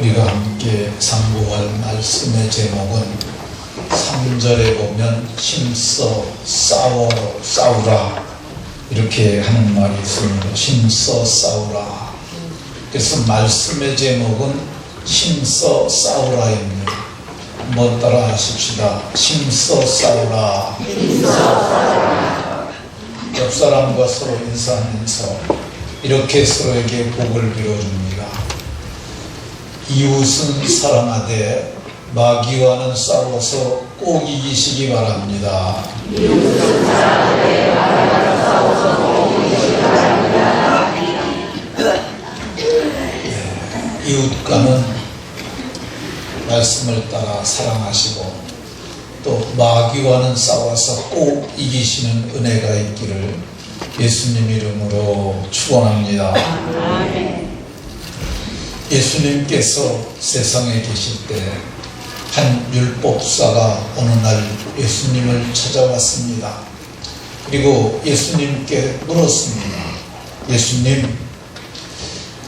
우리가 함께 상고할 말씀의 제목은 3절에 보면 힘써 싸우라 이렇게 하는 말이 있습니다. 힘써 싸우라. 그래서 말씀의 제목은 힘써 싸우라입니다. 한번 따라 하십시다. 힘써 싸우라. 옆 사람과 서로 인사하면서 이렇게 서로에게 복을 빌어줍니다. 이웃은 사랑하되 마귀와는 싸워서 꼭 이기시기 바랍니다. 이웃은 사랑하되 마귀와는 싸워서 꼭 이기시기 바랍니다. 이웃과는 말씀을 따라 사랑하시고 또 마귀와는 싸워서 꼭 이기시는 은혜가 있기를 예수님 이름으로 축원합니다. 예수님께서 세상에 계실 때 한 율법사가 어느 날 예수님을 찾아왔습니다. 그리고 예수님께 물었습니다. 예수님,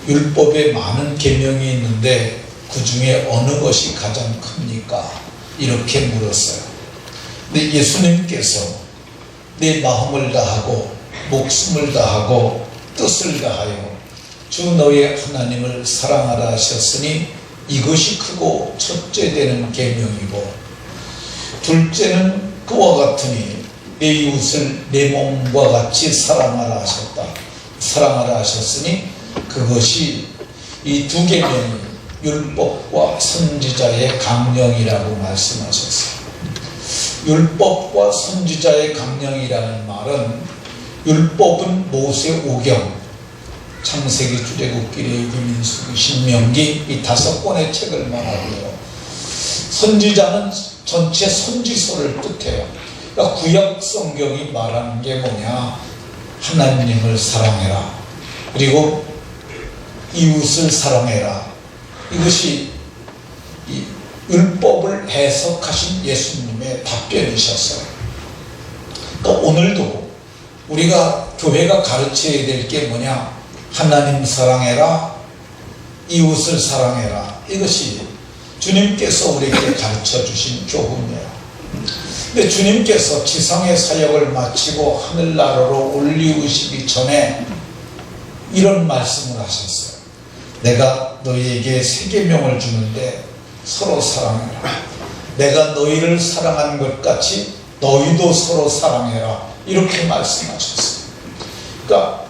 율법에 많은 계명이 있는데 그 중에 어느 것이 가장 큽니까? 이렇게 물었어요. 근데 예수님께서 내 마음을 다하고 목숨을 다하고 뜻을 다하여 주 너의 하나님을 사랑하라 하셨으니 이것이 크고 첫째 되는 계명이고 둘째는 그와 같으니 내 이웃을 내 몸과 같이 사랑하라 하셨으니 그것이 이 두 계명이 율법과 선지자의 강령이라고 말씀하셨어요. 율법과 선지자의 강령이라는 말은 율법은 모세 오경, 창세기, 출애굽기, 레위기, 민수기, 신명기 이 5권의 책을 말하고요. 선지자는 전체 선지서를 뜻해요. 그러니까 구약 성경이 말하는 게 뭐냐? 하나님을 사랑해라. 그리고 이웃을 사랑해라. 이것이 이 율법을 해석하신 예수님의 답변이셨어요. 그러니까 오늘도 우리가 교회가 가르쳐야 될 게 뭐냐? 하나님 사랑해라, 이웃을 사랑해라. 이것이 주님께서 우리에게 가르쳐 주신 교훈이에요. 근데 주님께서 지상의 사역을 마치고 하늘나라로 올리우시기 전에 이런 말씀을 하셨어요. 내가 너희에게 새 계명을 주는데 서로 사랑해라. 내가 너희를 사랑한 것 같이 너희도 서로 사랑해라. 이렇게 말씀하셨어요. 그러니까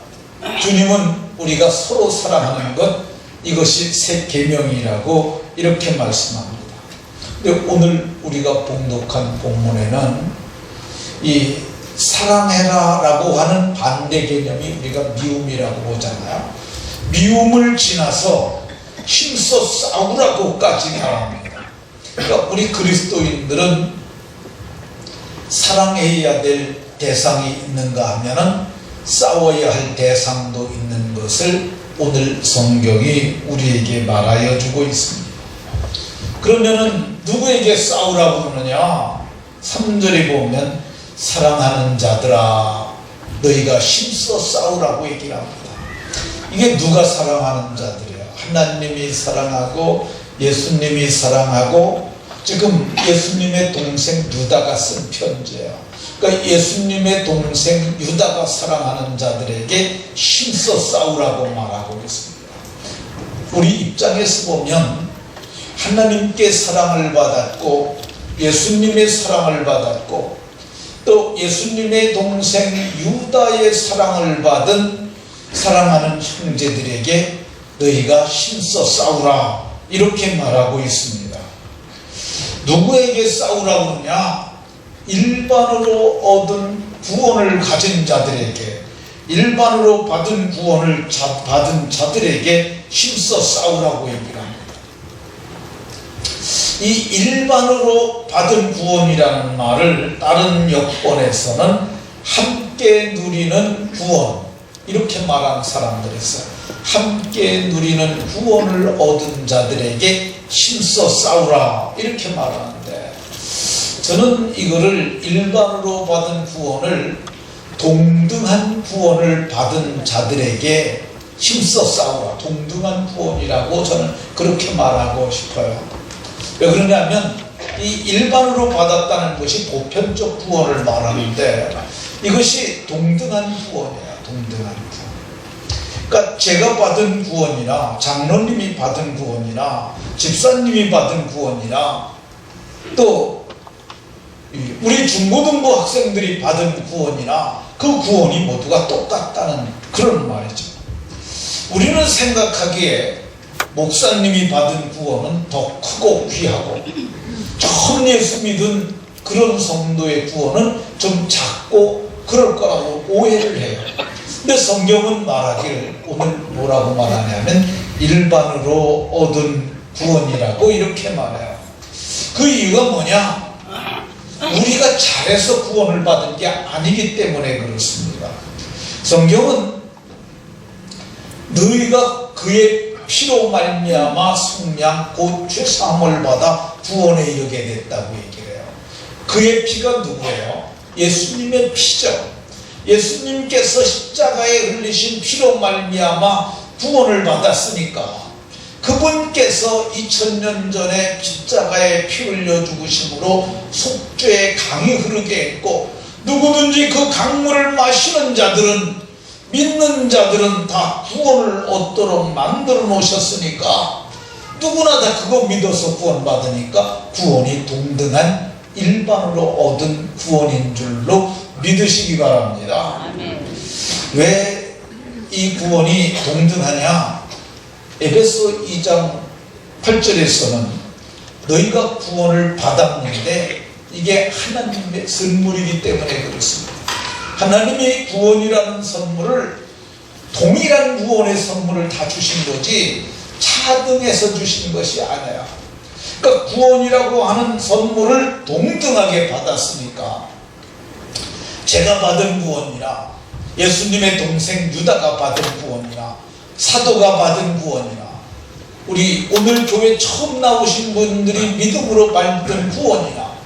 주님은 우리가 서로 사랑하는 것, 이것이 새 계명이라고 이렇게 말씀합니다. 근데 오늘 우리가 봉독한 본문에는 이 사랑해라 라고 하는 반대 개념이 우리가 미움이라고 보잖아요. 미움을 지나서 힘써 싸우라고까지 말합니다. 그러니까 우리 그리스도인들은 사랑해야 될 대상이 있는가 하면은 싸워야 할 대상도 있는 것을 오늘 성경이 우리에게 말하여 주고 있습니다. 그러면은 누구에게 싸우라고 그러느냐? 3절에 보면 사랑하는 자들아 너희가 힘써 싸우라고 얘기를 합니다. 이게 누가 사랑하는 자들이에요? 하나님이 사랑하고 예수님이 사랑하고 지금 예수님의 동생 유다가 쓴 편지예요. 그러니까 예수님의 동생 유다가 사랑하는 자들에게 힘써 싸우라고 말하고 있습니다. 우리 입장에서 보면 하나님께 사랑을 받았고 예수님의 사랑을 받았고 또 예수님의 동생 유다의 사랑을 받은 사랑하는 형제들에게 너희가 힘써 싸우라 이렇게 말하고 있습니다. 누구에게 싸우라고 하냐? 일반으로 얻은 구원을 가진 자들에게, 일반으로 받은 구원을 받은 자들에게 힘써 싸우라고 얘기를 합니다. 이 일반으로 받은 구원이라는 말을 다른 역본에서는 함께 누리는 구원 이렇게 말하는 사람들이 있어요. 함께 누리는 구원을 얻은 자들에게 힘써 싸우라 이렇게 말하는데 저는 이거를 일반으로 받은 구원을 동등한 구원을 받은 자들에게 힘써 싸우라. 동등한 구원이라고 저는 그렇게 말하고 싶어요. 왜 그러냐면 이 일반으로 받았다는 것이 보편적 구원을 말하는데 이것이 동등한 구원이에요. 동등한 구원. 그러니까 제가 받은 구원이나 장로님이 받은 구원이나 집사님이 받은 구원이나 또 우리 중고등부 학생들이 받은 구원이나 그 구원이 모두가 똑같다는 그런 말이죠. 우리는 생각하기에 목사님이 받은 구원은 더 크고 귀하고 처음 예수 믿은 그런 성도의 구원은 좀 작고 그럴 거라고 오해를 해요. 근데 성경은 말하기를 오늘 뭐라고 말하냐면 일반으로 얻은 구원이라고 이렇게 말해요. 그 이유가 뭐냐? 우리가 잘해서 구원을 받은 게 아니기 때문에 그렇습니다. 성경은 너희가 그의 피로 말미암아 속량 곧 죄사함을 받아 구원에 이르게 됐다고 얘기를 해요. 그의 피가 누구예요? 예수님의 피죠. 예수님께서 십자가에 흘리신 피로 말미암아 구원을 받았으니까 그분께서 2000년 전에 십자가에 피 흘려 죽으심으로 속죄의 강이 흐르게 했고 누구든지 그 강물을 마시는 자들은 믿는 자들은 다 구원을 얻도록 만들어 놓으셨으니까 누구나 다 그거 믿어서 구원받으니까 구원이 동등한 일반으로 얻은 구원인 줄로 믿으시기 바랍니다. 왜 이 구원이 동등하냐? 에베소 2장 8절에서는 너희가 구원을 받았는데 이게 하나님의 선물이기 때문에 그렇습니다. 하나님이 구원이라는 선물을 동일한 구원의 선물을 다 주신 거지 차등해서 주신 것이 아니에요. 그러니까 구원이라고 하는 선물을 동등하게 받았으니까 제가 받은 구원이나 예수님의 동생 유다가 받은 구원이나 사도가 받은 구원이나 우리 오늘 교회 처음 나오신 분들이 믿음으로 받은 구원이나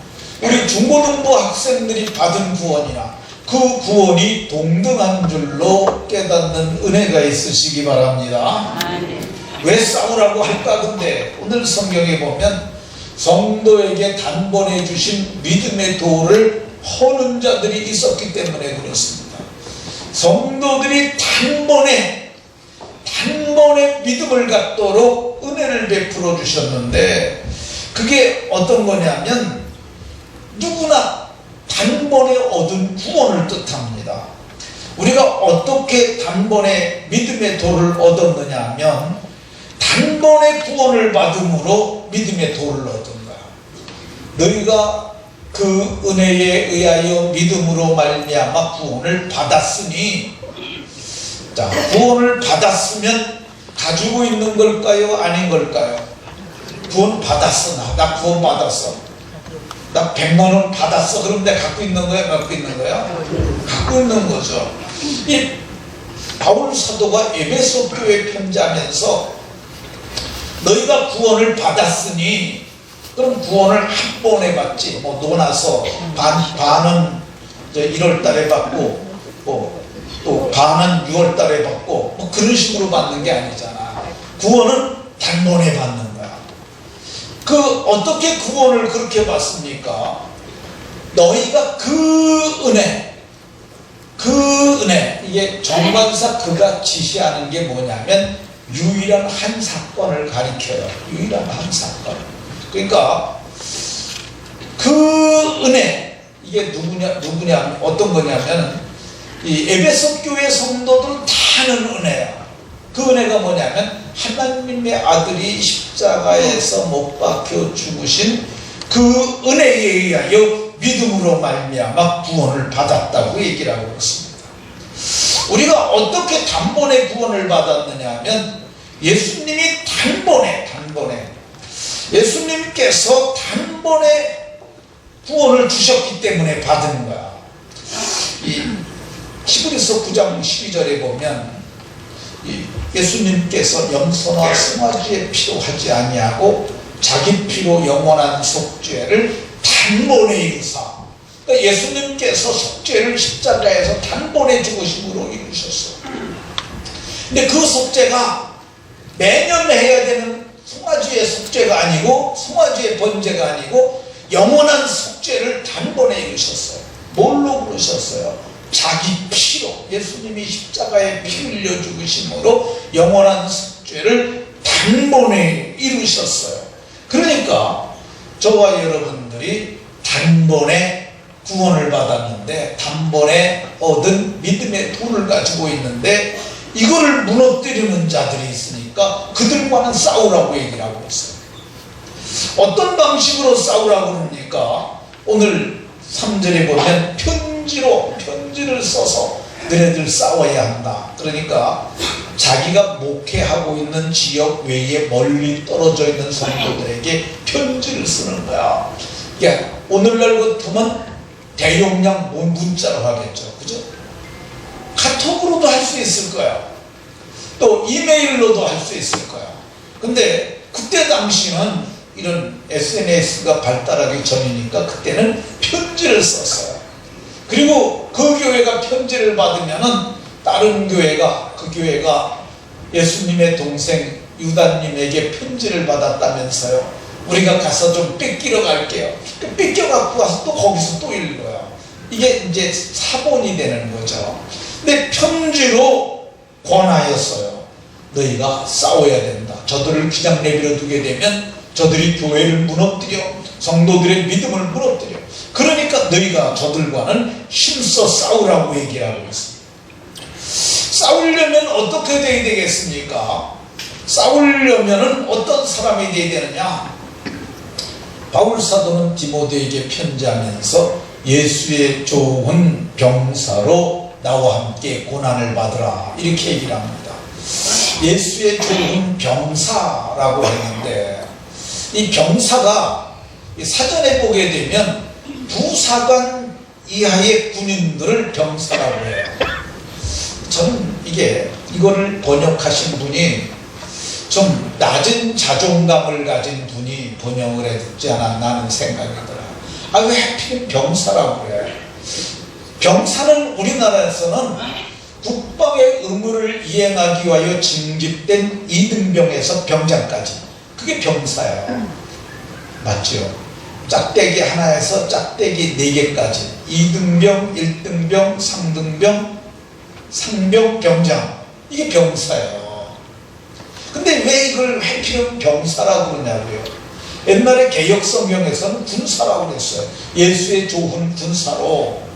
우리 중고등부 학생들이 받은 구원이나 그 구원이 동등한 줄로 깨닫는 은혜가 있으시기 바랍니다. 왜 싸우라고 할까? 근데 오늘 성경에 보면 성도에게 단번에 주신 믿음의 도를 허는 자들이 있었기 때문에 그렇습니다. 성도들이 단번에 믿음을 갖도록 은혜를 베풀어 주셨는데 그게 어떤 거냐면 누구나 단번에 얻은 구원을 뜻합니다. 우리가 어떻게 단번에 믿음의 도를 얻었느냐 하면 단번에 구원을 받음으로 믿음의 도를 얻은 거야. 너희가 그 은혜에 의하여 믿음으로 말미암아 구원을 받았으니 자, 구원을 받았으면 가지고 있는 걸까요? 아닌 걸까요? 구원 받았어. 나 구원 받았어. 나 100만 원 받았어. 그럼 내가 갖고 있는 거야? 갖고 있는 거야? 갖고 있는 거죠. 이 바울 사도가 에베소 교회 편지하면서 너희가 구원을 받았으니 그럼 구원을 한 번에 받지. 뭐 논아서 반은 1월 달에 받고 또 반은 6월 달에 받고 뭐 그런 식으로 받는 게 아니잖아. 구원은 단번에 받는 거야. 그 어떻게 구원을 그렇게 받습니까? 너희가 그 은혜 이게 정관사 그가 지시하는 게 뭐냐면 유일한 한 사건을 가리켜요. 유일한 한 사건. 그러니까 그 은혜 이게 누구냐 어떤 거냐면 이 에베소 교회 성도들 다 아는 은혜야. 그 은혜가 뭐냐면 하나님의 아들이 십자가에서 못 박혀 죽으신 그 은혜에 의하여 믿음으로 말미암아 구원을 받았다고 얘기를 하고 있습니다. 우리가 어떻게 단번에 구원을 받았느냐 하면 예수님이 단번에 예수님께서 단번에 구원을 주셨기 때문에 받은 거야. 이 히브리서 9장 12절에 보면 예수님께서 염소나 송아지의 피로 하지 아니하고 자기 피로 영원한 속죄를 단번에 이루사. 그러니까 예수님께서 속죄를 십자가에서 단번에 죽으심으로 이루셨어. 근데 그 속죄가 매년 해야 되는 송아지의 속죄가 아니고 송아지의 번제가 아니고 영원한 속죄를 단번에 이루셨어요. 뭘로 그러셨어요? 자기 피로, 예수님이 십자가에 피 흘려 죽으심으로 영원한 속죄를 단번에 이루셨어요. 그러니까 저와 여러분들이 단번에 구원을 받았는데, 단번에 얻은 믿음의 돈을 가지고 있는데, 이거를 무너뜨리는 자들이 있으니까 그들과는 싸우라고 얘기를 하고 있어요. 어떤 방식으로 싸우라고 그럽니까? 오늘 3절에 보면 편지를 써서 너네들 싸워야 한다. 그러니까 자기가 목회하고 있는 지역 외에 멀리 떨어져 있는 성도들에게 편지를 쓰는 거야. 그러니까 오늘날 같으면 대용량 문자로 하겠죠. 그죠? 카톡으로도 할 수 있을 거야. 또 이메일로도 할 수 있을 거야. 근데 그때 당시는 이런 SNS가 발달하기 전이니까 그때는 편지를 썼어요. 그리고 그 교회가 편지를 받으면은 다른 교회가, 그 교회가 예수님의 동생 유다님에게 편지를 받았다면서요. 우리가 가서 좀 뺏기러 갈게요. 뺏겨갖고 와서 또 거기서 또 읽어요. 이게 이제 사본이 되는 거죠. 근데 편지로 권하였어요. 너희가 싸워야 된다. 저들을 그냥 내버려 두게 되면 저들이 교회를 무너뜨려, 성도들의 믿음을 무너뜨려. 그러니까 너희가 저들과는 힘써 싸우라고 얘기하고 있습니다. 싸우려면 어떻게 돼야 되겠습니까? 싸우려면 어떤 사람이 돼야 되느냐? 바울 사도는 디모데에게 편지하면서 예수의 좋은 병사로 나와 함께 고난을 받으라, 이렇게 얘기를 합니다. 예수의 좋은 병사라고 했는데, 이 병사가 사전에 보게 되면 부사관 이하의 군인들을 병사라고 해요. 저는 이거를 번역하신 분이 좀 낮은 자존감을 가진 분이 번역을 했지 않았나 하는 생각이 들어요. 왜 하필 병사라고 그래요? 병사는 우리나라에서는 국방의 의무를 이행하기 위하여 징집된 2등병에서 병장까지, 그게 병사예요. 맞죠? 짝대기 하나에서 짝대기 4개까지 2등병, 1등병, 3등병, 상병, 병장, 이게 병사예요. 근데 왜 이걸 하필은 병사라고 그러냐고요? 옛날에 개역 성경에서는 군사라고 그랬어요. 예수의 좋은 군사로.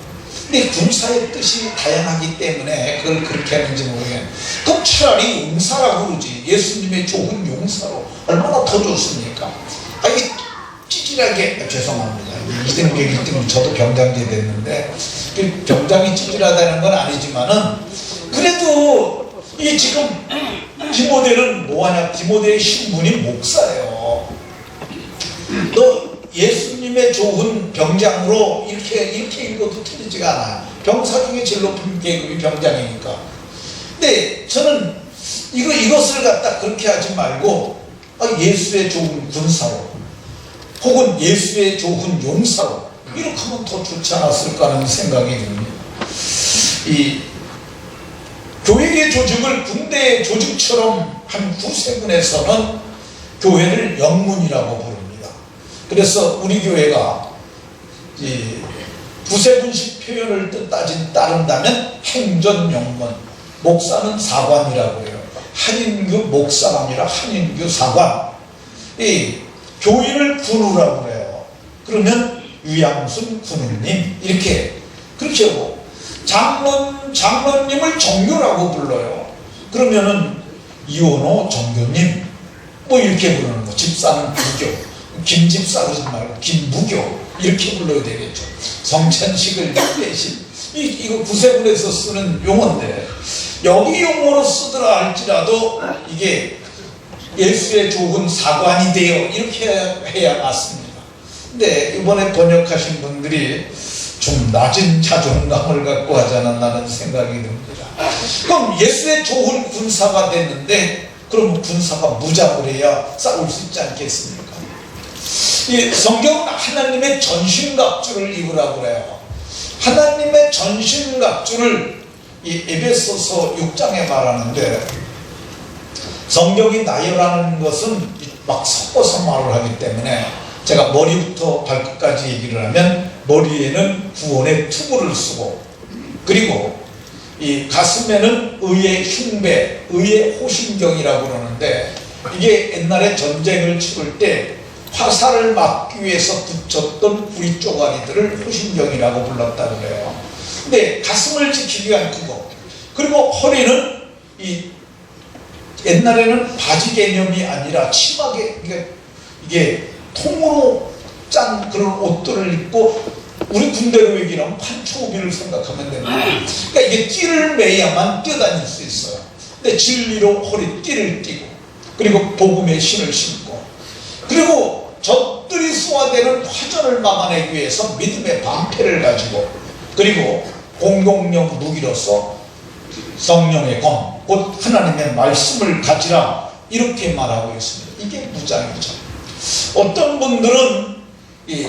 근데 군사의 뜻이 다양하기 때문에 그걸 그렇게 하는지 모르겠어요. 그럼 차라리 용사라고 그러지. 예수님의 좋은 용사로. 얼마나 더 좋습니까? 이게 찌질하게, 죄송합니다. 2등병, 1등, 저도 병장제 됐는데, 병장이 찌질하다는 건 아니지만은, 그래도 이 지금 디모데는 뭐하냐? 디모데의 신분이 목사예요. 너 예수님의 좋은 병장으로 이렇게 읽어도 틀리지가 않아요. 병사 중에 제일 높은 계급이 병장이니까. 근데 저는 이것을 갖다 그렇게 하지 말고 예수의 좋은 군사로, 혹은 예수의 좋은 용사로 이렇게 하면 더 좋지 않았을까 하는 생각이 듭니다. 이 교회의 조직을 군대의 조직처럼 한 구세군에서는 교회를 영문이라고 부릅니다. 그래서 우리 교회가 이 구세군식 표현을 따른다면 행전영문, 목사는 사관이라고 해요. 한인교 목사가 아니라 한인교 사관. 이 교인을 군우라고 해요. 그러면 유양순 군우님, 그렇게 하고, 장로님을 정교라고 불러요. 그러면은 이원호 정교님 이렇게 부르는 거. 집사는 부교, 김집사 그러지 말고 김부교 이렇게 불러야 되겠죠. 성찬식을 대신 이거 구세군에서 쓰는 용어인데, 여기 용어로 쓰더라 할지라도 이게 예수의 좋은 사관이 되어 이렇게 해야 맞습니다. 근데 이번에 번역하신 분들이 좀 낮은 자존감을 갖고 하지 않았나는 생각이 듭니다. 그럼 예수의 좋은 군사가 됐는데, 그럼 군사가 무장을 해야 싸울 수 있지 않겠습니까? 이 성경은 하나님의 전신갑주를 입으라고 그래요. 하나님의 전신갑주를 이 에베소서 6장에 말하는데, 성경이 나열하는 것은 막 섞어서 말을 하기 때문에 제가 머리부터 발끝까지 얘기를 하면, 머리에는 구원의 투구를 쓰고, 그리고 이 가슴에는 의의 흉배, 의의 호심경이라고 그러는데, 이게 옛날에 전쟁을 치를 때 화살을 막기 위해서 붙였던 구리 쪼가리들을 호심경이라고 불렀다고 그래요. 근데 가슴을 지키기 위한 그거, 그리고 허리는 이 옛날에는 바지 개념이 아니라 치마게, 이게 통으로 짠 그런 옷들을 입고, 우리 군대로 얘기하면 판초비를 생각하면 됩니다. 그러니까 이게 띠를 매야만 뛰어다닐 수 있어요. 근데 진리로 허리띠를 띠고, 그리고 복음의 신을 신고, 그리고 적들이 쏘아대는 화전을 막아내기 위해서 믿음의 방패를 가지고, 그리고 공동령 무기로서 성령의 검, 곧 하나님의 말씀을 가지라, 이렇게 말하고 있습니다. 이게 무장이죠. 어떤 분들은 이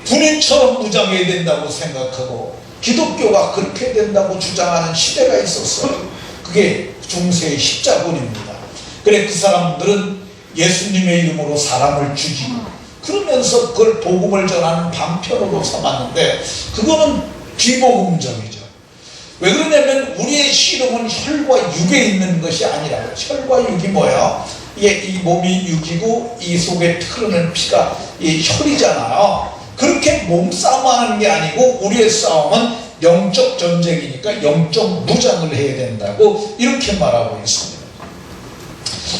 군인처럼 무장해야 된다고 생각하고 기독교가 그렇게 된다고 주장하는 시대가 있었어요. 그게 중세의 십자군입니다. 그래, 그 사람들은 예수님의 이름으로 사람을 죽이고 그러면서 그걸 복음을 전하는 방편으로 삼았는데, 그거는 비복음적이죠. 왜 그러냐면 우리의 씨름은 혈과 육에 있는 것이 아니라고요. 혈과 육이 뭐야? 이게 이 몸이 육이고 이 속에 흐르는 피가 이 혈이잖아요. 그렇게 몸싸움하는 게 아니고 우리의 싸움은 영적 전쟁이니까 영적 무장을 해야 된다고 이렇게 말하고 있습니다.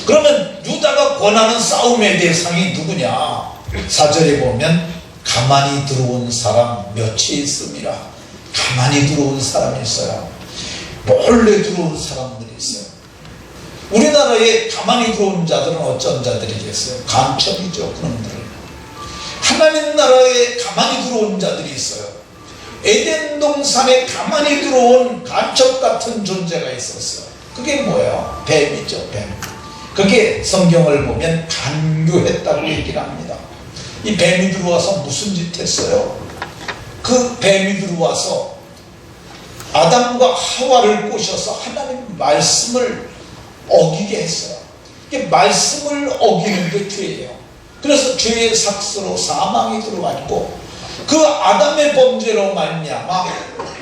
그러면 유다가 권하는 싸움의 대상이 누구냐? 4절에 보면 가만히 들어온 사람 몇이 있습니다. 가만히 들어온 사람이 있어요. 몰래 들어온 사람들이 있어요. 우리나라에 가만히 들어온 자들은 어쩐 자들이겠어요? 간첩이죠, 그놈들은. 하나님 나라에 가만히 들어온 자들이 있어요. 에덴 동산에 가만히 들어온 간첩 같은 존재가 있었어요. 그게 뭐예요? 뱀이죠, 뱀. 그게 성경을 보면 간교했다고 얘기를 합니다. 이 뱀이 들어와서 무슨 짓 했어요? 그 뱀이 들어와서 아담과 하와를 꼬셔서 하나님 말씀을 어기게 했어요. 이게 말씀을 어기는 게 죄예요. 그래서 죄의 삭스로 사망이 들어왔고, 그 아담의 범죄로 말미암아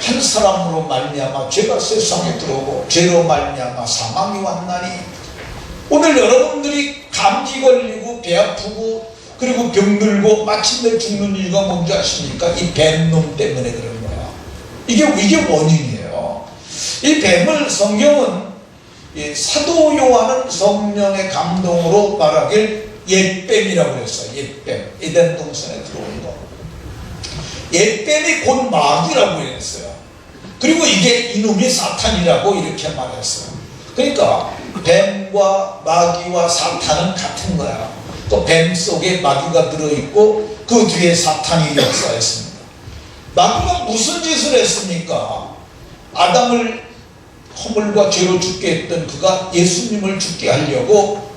한 사람으로 말미암아 죄가 세상에 들어오고, 죄로 말미암아 사망이 왔나니, 오늘 여러분들이 감기 걸리고 배 아프고 그리고 병들고 마침내 죽는 이유가 뭔지 아십니까? 이 뱀놈 때문에 그런 거야. 이게 원인이에요. 이 뱀을 성경은 사도 요한은 성령의 감동으로 말하길 옛뱀이라고 했어요. 옛뱀. 에덴 동산에 들어온 거. 옛뱀이 곧 마귀라고 했어요. 그리고 이게 이놈이 사탄이라고 이렇게 말했어요. 그러니까 뱀과 마귀와 사탄은 같은 거야. 또 뱀 속에 마귀가 들어있고 그 뒤에 사탄이 역사했습니다. 마귀가 무슨 짓을 했습니까? 아담을 허물과 죄로 죽게 했던 그가 예수님을 죽게 하려고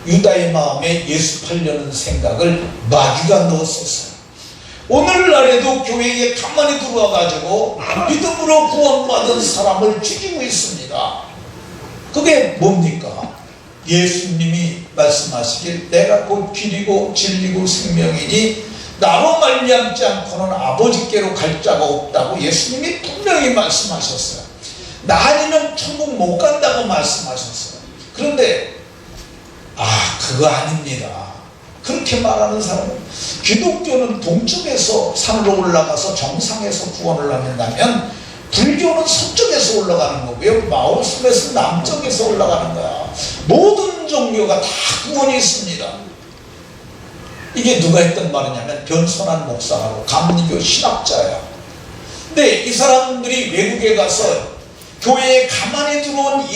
유다의 마음에 예수 팔려는 생각을 마귀가 넣었었어요. 오늘날에도 교회에 가만히 들어와 가지고 믿음으로 구원받은 사람을 죽이고 있습니다. 그게 뭡니까? 예수님이 말씀하시길 내가 곧 길이고 진리고 생명이니 나로 말미암지 않고는 아버지께로 갈 자가 없다고 예수님이 분명히 말씀하셨어요. 나 아니면 천국 못 간다고 말씀하셨어요. 그런데 그거 아닙니다. 그렇게 말하는 사람은, 기독교는 동쪽에서 산으로 올라가서 정상에서 구원을 얻는다면 불교는 서쪽에서 올라가는 거고요, 마오스에서 남쪽에서 올라가는 거야. 모든 종교가 다 구원이 있습니다. 이게 누가 했던 말이냐면 변선한 목사하고 감리교 신학자야. 근데 이 사람들이 외국에 가서 교회에 가만히 들어온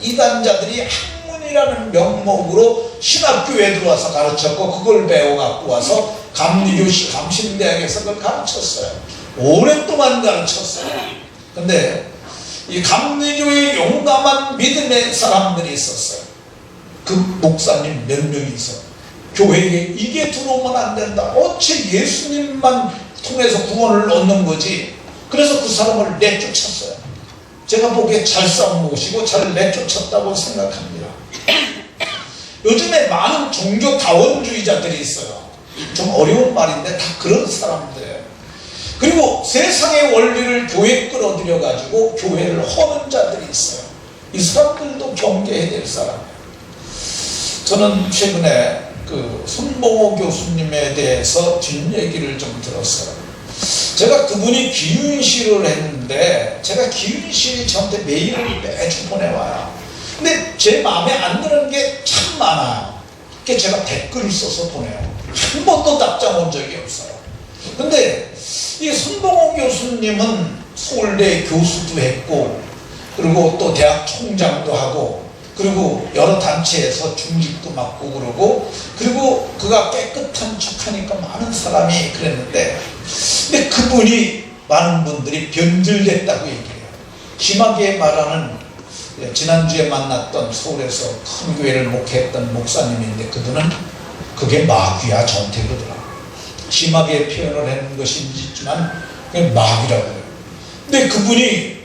이단자들이 학문이라는 명목으로 신학교에 들어와서 가르쳤고, 그걸 배워갖고 와서 감리교 감신대학에서 그걸 가르쳤어요. 오랫동안 가르쳤어요. 근데 이 감리교에 용감한 믿음의 사람들이 있었어요. 그 목사님 몇 명이 있어요. 교회에 이게 들어오면 안 된다. 어째 예수님만 통해서 구원을 얻는 거지. 그래서 그 사람을 내쫓았어요. 제가 보기에 잘 싸움모시고 잘 내쫓았다고 생각합니다. 요즘에 많은 종교다원주의자들이 있어요. 좀 어려운 말인데 다 그런 사람들이에요. 그리고 세상의 원리를 교회에 끌어들여 가지고 교회를 허는 자들이 있어요. 이 사람들도 경계해야 될 사람이에요. 저는 최근에 그 손봉호 교수님에 대해서 뒷얘기를 좀 들었어요. 제가 그분이 기윤시를 했는데 제가 기윤시 저한테 메일을 매주 보내와요. 근데 제 마음에 안 드는 게 참 많아요. 그게 제가 댓글을 써서 보내요. 한 번도 답장 온 적이 없어요. 근데 이 손봉호 교수님은 서울대 교수도 했고, 그리고 또 대학 총장도 하고, 그리고 여러 단체에서 중직도 맡고 그리고 그가 깨끗한 척하니까 많은 사람이 그랬는데, 근데 그분이 많은 분들이 변질됐다고 얘기해요. 심하게 말하는, 지난주에 만났던 서울에서 큰 교회를 목회했던 목사님인데 그분은 그게 마귀야 저한테 그러더라. 심하게 표현을 했는 것인지만 그게 마귀라고 해요. 근데 그분이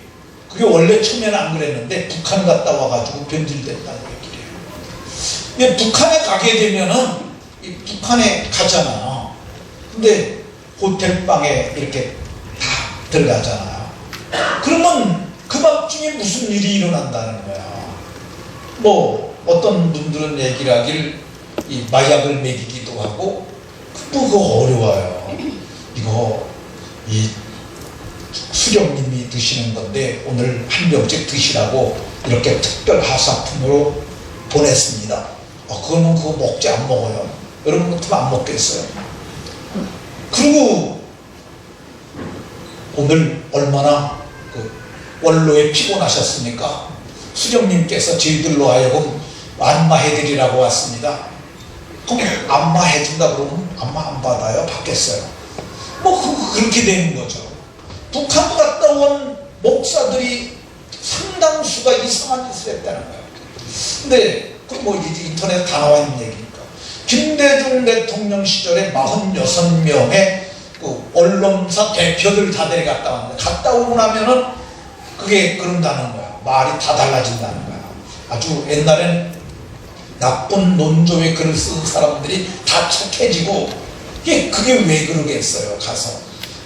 그게 원래 처음에는 안 그랬는데 북한 갔다 와가지고 변질됐다는 얘기를 해요. 근데 북한에 가게 되면은 이 북한에 가잖아요. 근데 호텔방에 이렇게 다 들어가잖아요. 그러면 그 밤중에 무슨 일이 일어난다는 거야. 뭐 어떤 분들은 얘기를 하길 이 마약을 먹이기도 하고, 그거 어려워요. 이거 이 수령님이 드시는 건데 오늘 한 병씩 드시라고 이렇게 특별 하사품으로 보냈습니다. 그거는 그거 먹지 안 먹어요. 여러분 같으면 안 먹겠어요. 그리고 오늘 얼마나 원로에 피곤하셨습니까? 수령님께서 저희들로 하여금 안마해드리라고 왔습니다. 그럼 안마해준다 그러면 안마 안 받아요? 받겠어요? 뭐 그렇게 되는 거죠. 북한 갔다 온 목사들이 상당수가 이상한 짓을 했다는 거예요. 근데 뭐 인터넷에 다 나와 있는 얘기니까. 김대중 대통령 시절에 46명의 그 언론사 대표들 다 데려갔다 왔는데, 갔다 오고 나면은 그게 그런다는 거야. 말이 다 달라진다는 거야. 아주 옛날엔 나쁜 논조의 글을 쓴 사람들이 다 착해지고, 그게 왜 그러겠어요, 가서.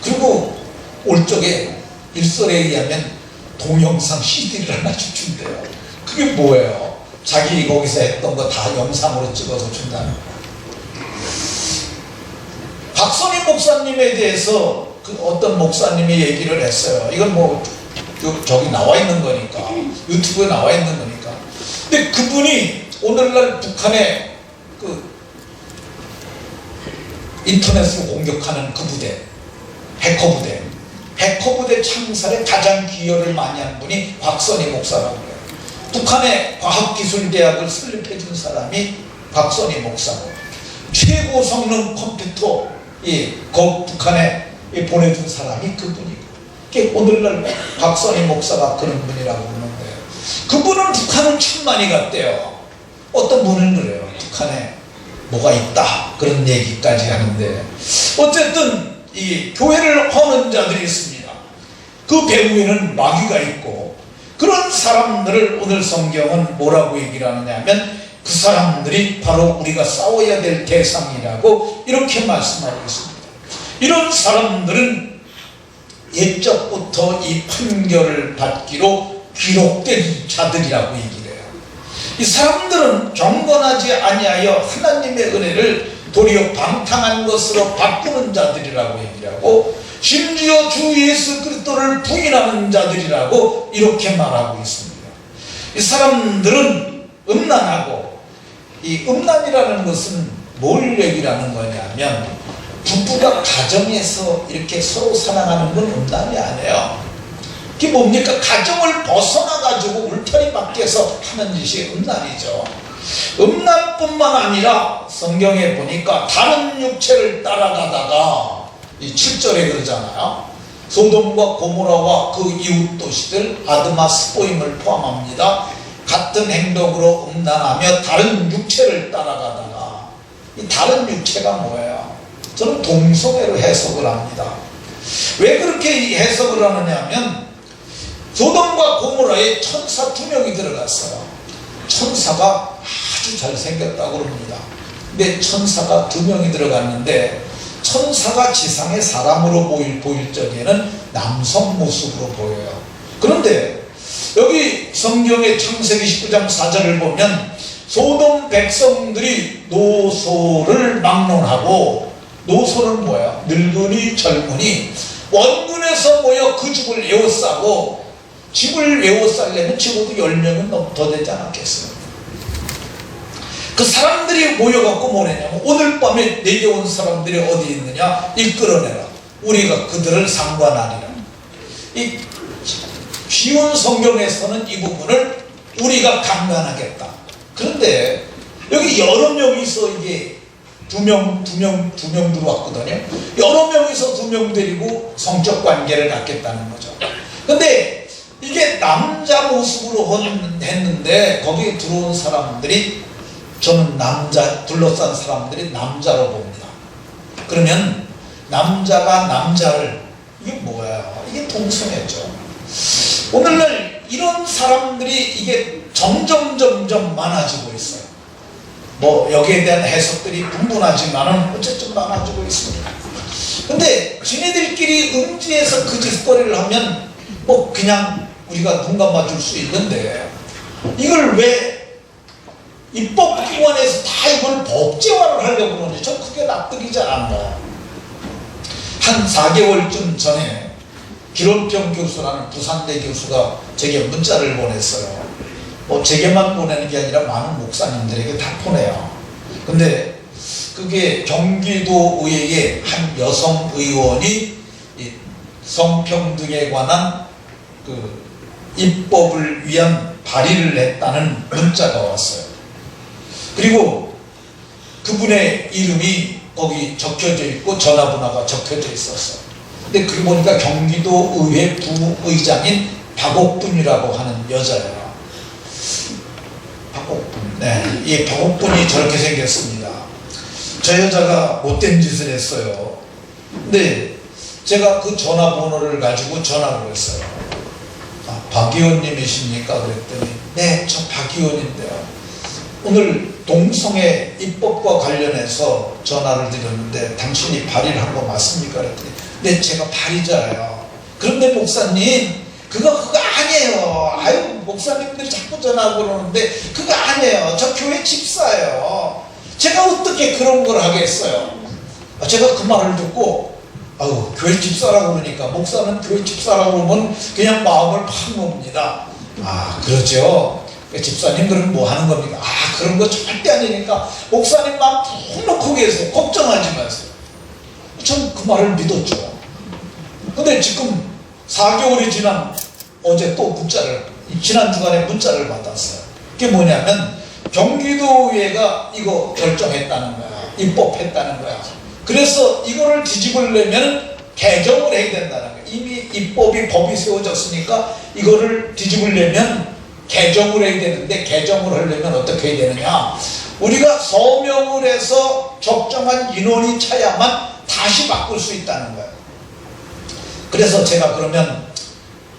그리고 올 적에 일설에 의하면 동영상 CD를 하나씩 준대요. 그게 뭐예요? 자기 거기서 했던 거 다 영상으로 찍어서 준다는 거야. 박선희 목사님에 대해서 그 어떤 목사님이 얘기를 했어요. 이건 뭐 저기 나와 있는 거니까, 유튜브에 나와 있는 거니까. 근데 그분이 오늘날 북한의 그 인터넷으로 공격하는 그 부대, 해커 부대 창설에 가장 기여를 많이 한 분이 박선희 목사라고 해요. 북한의 과학기술대학을 설립해 준 사람이 박선희 목사고, 최고 성능 컴퓨터 북한에 보내준 사람이 그분이고, 오늘날 박선희 목사가 그런 분이라고 그러는데, 그분은 북한은 참 많이 갔대요. 어떤 분은 그래요. 북한에 뭐가 있다 그런 얘기까지 하는데, 어쨌든 이 교회를 허는 자들이 있습니다. 그 배후에는 마귀가 있고, 그런 사람들을 오늘 성경은 뭐라고 얘기를 하느냐 하면, 그 사람들이 바로 우리가 싸워야 될 대상이라고 이렇게 말씀하고 있습니다. 이런 사람들은 옛적부터 이 판결을 받기로 기록된 자들이라고 얘기를 해요. 이 사람들은 경건하지 아니하여 하나님의 은혜를 도리어 방탕한 것으로 바꾸는 자들이라고 얘기를 하고, 심지어 주 예수 그리스도를 부인하는 자들이라고 이렇게 말하고 있습니다. 이 사람들은 음란하고, 이 음란이라는 것은 뭘 얘기하는 거냐면, 부부가 가정에서 이렇게 서로 사랑하는 건 음란이 아니에요. 그게 뭡니까? 가정을 벗어나가지고 울타리 밖에서 하는 짓이 음란이죠. 음란뿐만 아니라 성경에 보니까 다른 육체를 따라가다가, 이 7절에 그러잖아요. 소돔과 고모라와 그 이웃 도시들 아드마 스보임을 포함합니다. 같은 행동으로 음란하며 다른 육체를 따라가다가, 이 다른 육체가 뭐예요? 저는 동성애로 해석을 합니다. 왜 그렇게 해석을 하느냐 하면, 소돔과 고모라에 천사 2명이 들어갔어요. 천사가 아주 잘생겼다고 그럽니다. 근데 천사가 2명이 들어갔는데 천사가 지상의 사람으로 보일 적에는 남성 모습으로 보여요. 그런데 여기 성경의 창세기 19장 4절을 보면 소돔 백성들이 노소를 막론하고, 노소는 뭐야? 늙은이 젊은이 원군에서 모여 그 집을 에워싸고, 집을 에워싸려면 적어도 10명은 더 되지 않았겠어요. 그 사람들이 모여갖고 뭐냐면 오늘 밤에 내게 온 사람들이 어디 있느냐 이끌어내라, 우리가 그들을 상관하리라. 이 쉬운 성경에서는 이 부분을 우리가 강간하겠다. 그런데 여기 여러 명이서 이게 두 명 들어왔거든요. 여러 명이서 2명 데리고 성적 관계를 갖겠다는 거죠. 근데 이게 남자 모습으로 했는데 거기에 들어온 사람들이, 저는 둘러싼 사람들이 남자로 봅니다. 그러면 남자가 남자를, 이게 뭐예요? 이게 동성애죠. 오늘날 이런 사람들이 이게 점점 많아지고 있어요. 뭐 여기에 대한 해석들이 분분하지만은 어쨌든 많아지고 있습니다. 근데 지네들끼리 음지에서 그 짓거리를 하면 뭐 그냥 우리가 눈 감아줄 수 있는데, 이걸 왜 입법기관에서 다 이걸 법제화를 하려고 그러는지 전 그게 납득이 잘 안 가요. 한 4개월쯤 전에 기론평 교수라는 부산대 교수가 제게 문자를 보냈어요. 뭐 제게만 보내는 게 아니라 많은 목사님들에게 다 보내요. 근데 그게 경기도 의회의 한 여성 의원이 성평등에 관한 그 입법을 위한 발의를 했다는 문자가 왔어요. 그리고 그분의 이름이 거기 적혀져 있고 전화번호가 적혀져 있었어요. 근데 그거 보니까 경기도 의회 부의장인 박옥분이라고 하는 여자예요. 박옥분. 네, 이 박옥분이 저렇게 생겼습니다. 저 여자가 못된 짓을 했어요. 근데 제가 그 전화번호를 가지고 전화를 했어요. 아, 박 의원님이십니까? 그랬더니 네, 저 박 의원인데요. 오늘 동성애 입법과 관련해서 전화를 드렸는데 당신이 발의를 한 거 맞습니까? 그랬더니 네, 제가 발의자예요. 그런데 목사님 그거 아니에요. 아유, 목사님들이 자꾸 전화하고 그러는데 그거 아니에요. 저 교회 집사예요. 제가 어떻게 그런 걸 하겠어요? 제가 그 말을 듣고 아유, 교회 집사라고 그러니까, 목사는 교회 집사라고 그러면 그냥 마음을 팍 놉니다. 아, 그러죠. 집사님 그럼 뭐 하는 겁니까? 아, 그런 거 절대 아니니까 목사님 마음 푹 놓고 계세요. 걱정하지 마세요. 전 그 말을 믿었죠. 근데 지금 4개월이 지난 어제 또 지난 주간에 문자를 받았어요. 그게 뭐냐면 경기도의회가 이거 결정했다는 거야. 입법했다는 거야. 그래서 이거를 뒤집으려면 개정을 해야 된다는 거야. 이미 법이 세워졌으니까 이거를 뒤집으려면 개정을 해야 되는데, 개정을 하려면 어떻게 해야 되느냐, 우리가 서명을 해서 적정한 인원이 차야만 다시 바꿀 수 있다는 거예요. 그래서 제가 그러면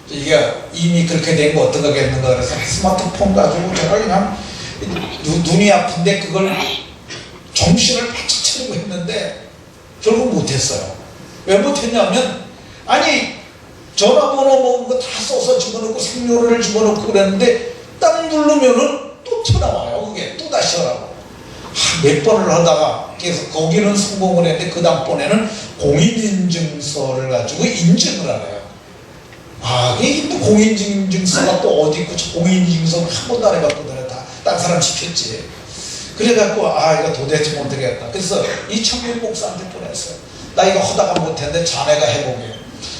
이게 이미 그렇게 된 거 어떻게 하겠는가 그래서 스마트폰 가지고 제가 그냥 눈이 아픈데 그걸 정신을 바짝 차리고 했는데 결국 못했어요. 왜 못했냐면, 아니 전화번호 먹은 거 다 써서 집어넣고 생료를 집어넣고 그랬는데 딱 누르면은 또 튀어나와요. 그게 또 다시 하라고. 몇 번을 하다가 그래서 거기는 성공을 했는데 그 다음번에는 공인인증서를 가지고 인증을 하래요. 아, 이게 또 공인인증서가 또 어디 있고, 공인인증서는 한 번도 안 해봤거든요. 다 딴 사람 시켰지. 그래갖고 아, 이거 도대체 못 되겠다. 그래서 이창민 목사한테 보냈어요. 나 이거 하다가 못했는데 자네가 해보게.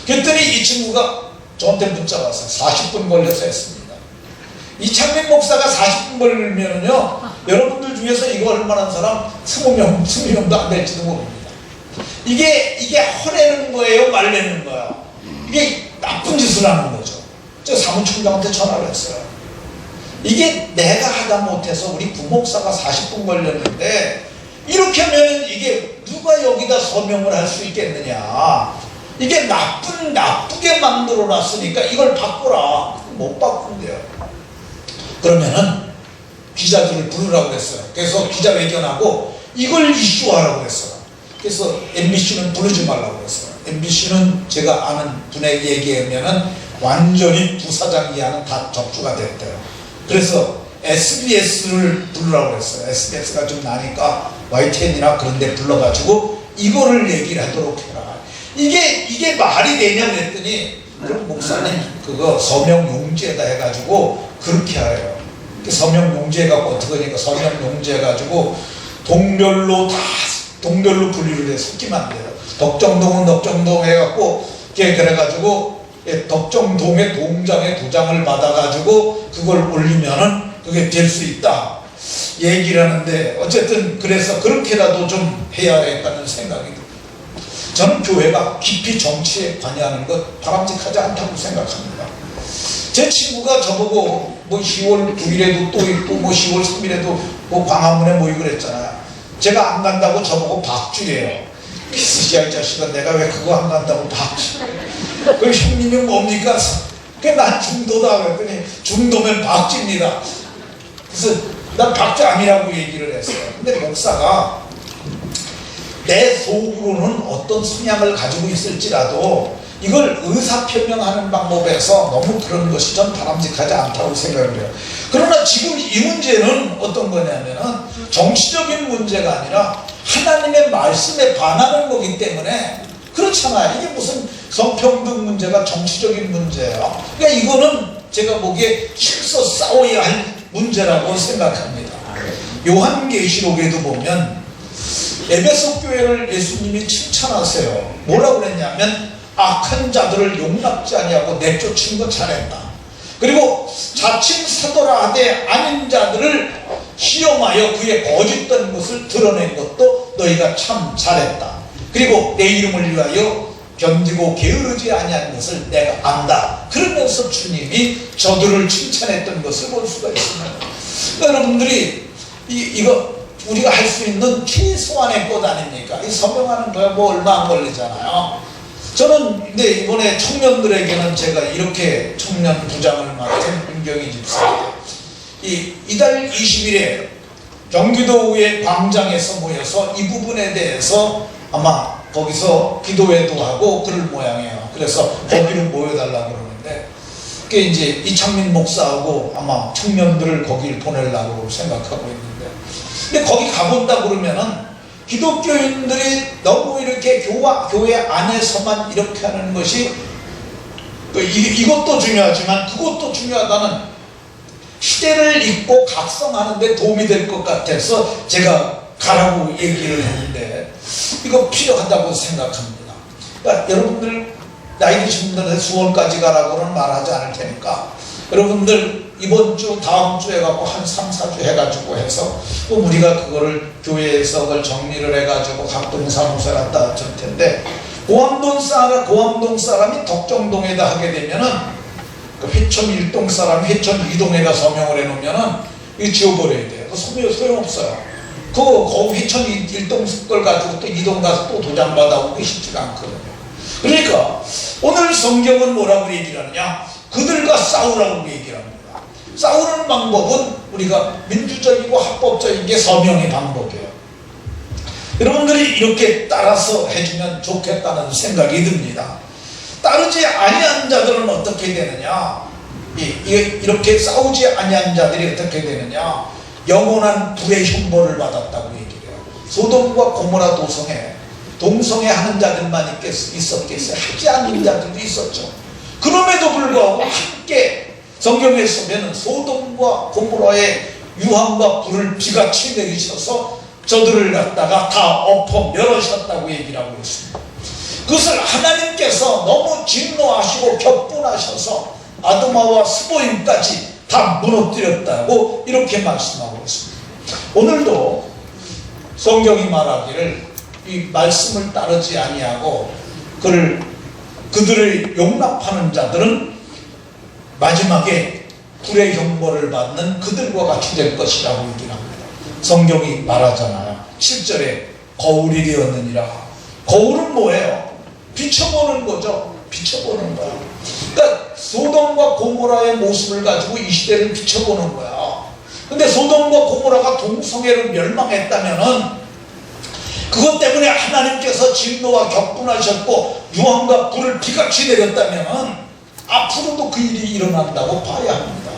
그랬더니 이 친구가 저한테 문자 왔어요. 40분 걸려서 했습니다. 이창민 목사가 40분 걸리면은요, 여러분들 중에서 이거 할 만한 사람 20명도 안 될지도 모릅니다. 이게 허내는 거예요, 말내는 거야. 이게 나쁜 짓을 하는 거죠. 제가 사무총장한테 전화를 했어요. 이게 내가 하다 못해서 우리 부목사가 40분 걸렸는데 이렇게 하면 이게 누가 여기다 서명을 할 수 있겠느냐. 이게 나쁘게 만들어 놨으니까 이걸 바꾸라. 못 바꾼대요. 그러면은 기자들을 부르라고 그랬어요. 그래서 기자회견하고 이걸 이슈하라고 그랬어요. 그래서 MBC는 부르지 말라고 그랬어요. MBC는 제가 아는 분에게 얘기하면은 완전히 부사장 이하는 다 적주가 됐대요. 그래서 SBS를 부르라고 그랬어요. SBS가 좀 나니까 YTN이나 그런 데 불러가지고 이거를 얘기를 하도록 해라. 이게 말이 되냐 그랬더니 그럼 목사님 그거 서명용지에다 해가지고 그렇게 하래요. 서명용지 해갖고 어떻게 하니까 서명용지 해가지고 동별로 분리를 해 섞이면 안 돼요. 덕정동은 덕정동 해갖고 그래가지고 덕정동의 동장에 도장을 받아가지고 그걸 올리면은 그게 될 수 있다 얘기를 하는데, 어쨌든 그래서 그렇게라도 좀 해야겠다는 생각이 듭니다. 저는 교회가 깊이 정치에 관여하는 것 바람직하지 않다고 생각합니다. 제 친구가 저보고 뭐 10월 9일에도 또 있고 뭐 10월 3일에도 뭐 광화문에 모이고 그랬잖아요. 제가 안 간다고 저보고 박쥐래요. 그래서 야, 이 자식아, 내가 왜 그거 안 간다고 박쥐. 그 형님이 뭡니까? 난 중도다 그랬더니 중도면 박쥐입니다. 그래서 난 박쥐 아니라고 얘기를 했어요. 근데 목사가 내 속으로는 어떤 성향을 가지고 있을지라도 이걸 의사표명하는 방법에서 너무 그런 것이 전 바람직하지 않다고 생각을 해요. 그러나 지금 이 문제는 어떤 거냐면은 정치적인 문제가 아니라 하나님의 말씀에 반하는 거기 때문에 그렇잖아요. 이게 무슨 성평등 문제가 정치적인 문제예요. 그러니까 이거는 제가 보기에 실서 싸워야 할 문제라고 생각합니다. 요한계시록에도 보면 에베소 교회를 예수님이 칭찬하세요. 뭐라고 그랬냐면 악한 자들을 용납지 아니하고 내쫓은 거 잘했다. 그리고 자칭 사도라 하되 아닌 자들을 시험하여 그의 거짓된 것을 드러낸 것도 너희가 참 잘했다. 그리고 내 이름을 위하여 견디고 게으르지 아니한 것을 내가 안다. 그러면서 주님이 저들을 칭찬했던 것을 볼 수가 있습니다. 그러니까 여러분들이 이거 우리가 할 수 있는 최소한의 것 아닙니까? 이 서명하는 거야 뭐 얼마 안 걸리잖아요. 저는 근데 이번에 청년들에게는 제가 이렇게 청년 부장을 맡은 윤경희 집사입니다. 이달 20일에 경기도의 광장에서 모여서 이 부분에 대해서 아마 거기서 기도회도 하고 그럴 모양이에요. 그래서 거기를 모여달라고 그러는데 그게 이제 이창민 목사하고 아마 청년들을 거기를 보내려고 생각하고 있는데, 근데 거기 가본다 그러면은 기독교인들이 너무 이렇게 교회 안에서만 이렇게 하는 것이 이것도 중요하지만 그것도 중요하다는 시대를 읽고 각성하는 데 도움이 될 것 같아서 제가 가라고 얘기를 했는데 이거 필요하다고 생각합니다. 그러니까 여러분들 나이 드신 분들한테 수원까지 가라고는 말하지 않을 테니까 여러분들 이번 주 다음 주 해갖고 한 3, 4주 해가지고 해서 또 우리가 그거를 교회에서 그걸 정리를 해가지고 각동 사무소에 갖다 줄 텐데, 고암동 사람이 덕정동에다 하게 되면은 그 회천 1동 사람이 회천 2동에다 서명을 해놓으면은 이거 지워버려야 돼요. 소용없어요. 거기 회천 1동 걸 가지고 또 2동 가서 또 도장 받아오기 쉽지가 않거든요. 그러니까 오늘 성경은 뭐라고 얘기를 하느냐? 그들과 싸우라고 얘기를 합니다. 싸우는 방법은 우리가 민주적이고 합법적인 게 서명의 방법이에요. 여러분들이 이렇게 따라서 해주면 좋겠다는 생각이 듭니다. 따르지 아니한 자들은 어떻게 되느냐? 이렇게 싸우지 아니한 자들이 어떻게 되느냐? 영원한 불의 형벌을 받았다고 얘기를 해요. 소돔과 고모라 동성애 하는 자들만 있었겠어요? 하지 않는 자들도 있었죠. 그럼에도 불구하고 함께 성경에 보면 소돔과 고모라의 유황과 불을 비같이 내리셔서 저들을 갖다가 다 엎어 멸하셨다고 얘기를 하고 있습니다. 그것을 하나님께서 너무 진노하시고 격분하셔서 아도마와 스보임까지 다 무너뜨렸다고 이렇게 말씀하고 있습니다. 오늘도 성경이 말하기를 이 말씀을 따르지 아니하고 그들을 용납하는 자들은 마지막에 불의 형벌을 받는 그들과 같이 될 것이라고 얘기합니다. 성경이 말하잖아요. 7절에 거울이 되었느니라. 거울은 뭐예요? 비춰보는 거죠. 비춰보는 거야. 그러니까 소돔과 고모라의 모습을 가지고 이 시대를 비춰보는 거야. 근데 소돔과 고모라가 동성애로 멸망했다면은 그것 때문에 하나님께서 진노와 격분하셨고 유황과 불을 비같이 내렸다면은 앞으로도 그 일이 일어난다고 봐야 합니다.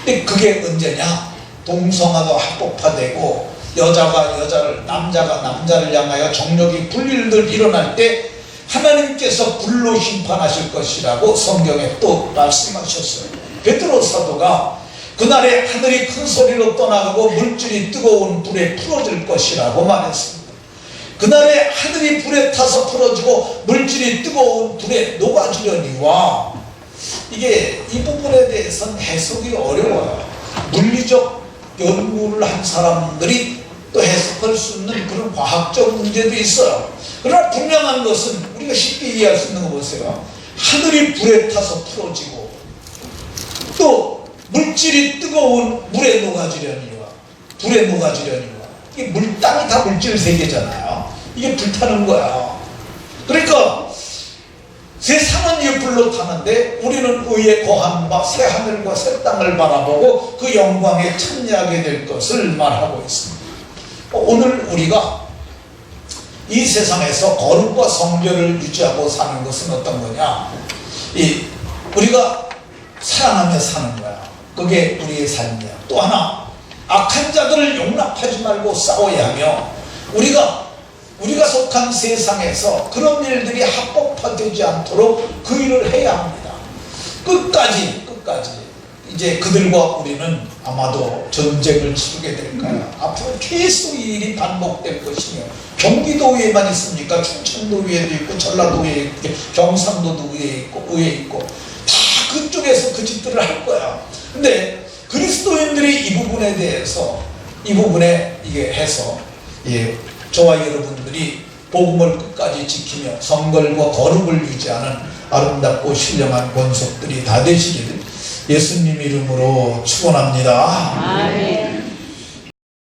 근데 그게 언제냐? 동성화가 합법화되고 여자가 여자를, 남자가 남자를 향하여 정력이 불일들 일어날 때 하나님께서 불로 심판하실 것이라고 성경에 또 말씀하셨어요. 베드로 사도가 그날에 하늘이 큰 소리로 떠나가고 물질이 뜨거운 불에 풀어질 것이라고 말했습니다. 그날에 하늘이 불에 타서 풀어지고 물질이 뜨거운 불에 녹아지려니와, 이게 이 부분에 대해서는 해석이 어려워요. 물리적 연구를 한 사람들이 또 해석할 수 있는 그런 과학적 문제도 있어요. 그러나 분명한 것은 우리가 쉽게 이해할 수 있는 거 보세요. 하늘이 불에 타서 풀어지고 또 물질이 뜨거운 물에 녹아지려니와, 불에 녹아지려니와, 이게 땅이 다 물질 세계잖아요. 이게 불타는 거야. 그러니까 세상은 이 불로 타는데 우리는 의에 거한 바 새 하늘과 새 땅을 바라보고 그 영광에 참여하게 될 것을 말하고 있습니다. 오늘 우리가 이 세상에서 거룩과 성결을 유지하고 사는 것은 어떤 거냐? 우리가 사랑하며 사는 거야. 그게 우리의 삶이야. 또 하나, 악한 자들을 용납하지 말고 싸워야 하며, 우리가 속한 세상에서 그런 일들이 합법화되지 않도록 그 일을 해야 합니다. 끝까지 이제 그들과 우리는 아마도 전쟁을 치르게 될 거야. 앞으로 계속 이 일이 반복될 것이며, 경기도에만 있습니까? 충청도에도 있고 전라도에 있고 경상도도에 있고 다 그쪽에서 그 짓들을 할 거야. 근데 그리스도인들이 이 부분에 대해서, 이 부분에 이게 해서 저와 여러분들이 복음을 끝까지 지키며 성결과 거룩을 유지하는 아름답고 신령한 권속들이 다 되시기를 예수님 이름으로 축원합니다. 아멘.